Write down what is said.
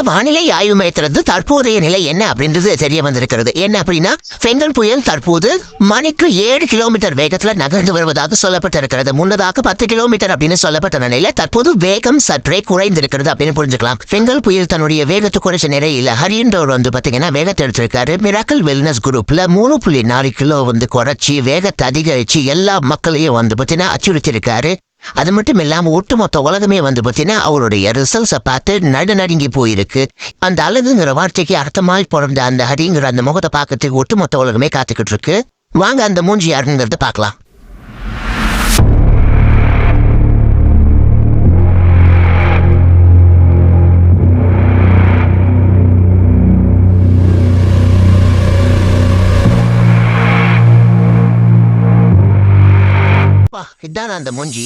வானிலை ஆய்வு மையத்திலிருந்து தற்போதைய நிலை என்ன அப்படின்றது தெரிய வந்திருக்கிறது. என்ன அப்படின்னா, பெங்கல் புயல் தற்போது மணிக்கு 7 கிலோமீட்டர் வேகத்துல நகர்ந்து வருவதாக சொல்லப்பட்டிருக்கிறது. முன்னதாக 10 கிலோமீட்டர் அப்படின்னு சொல்லப்பட்ட நிலையில தற்போது வேகம் சற்றே குறைந்திருக்கிறது அப்படின்னு புரிஞ்சுக்கலாம். பெங்கல் புயல் தன்னுடைய வேகத்தை குறைச்ச நிலையில ஹரியன்றவர் பாத்தீங்கன்னா வேகத்தை எடுத்திருக்காரு. மிராக்கல் வெல்னஸ் குரூப்ல 3.4 கிலோ குறைச்சி வேகத்தை அதிகரிச்சு எல்லா மக்களையும் பாத்தீங்கன்னா அச்சுறுத்திருக்காரு. அது மட்டும் இல்லாம ஒட்டுமொத்த உலகமே பாத்தீங்கன்னா அவருடைய ரிசல்ட்ஸை பார்த்து நடுநடுங்கி போயிருக்கு. அந்த அழகுங்கிற வார்த்தைக்கு அர்த்தமாய் பிறந்த அந்த ஹரிங்கிற அந்த முகத்தை பார்க்கறதுக்கு ஒட்டுமொத்த உலகமே காத்துக்கிட்டு இருக்கு. வாங்க அந்த மூஞ்சி யாருங்கிறத பார்க்கலாம். இதான் அந்த மூஞ்சி.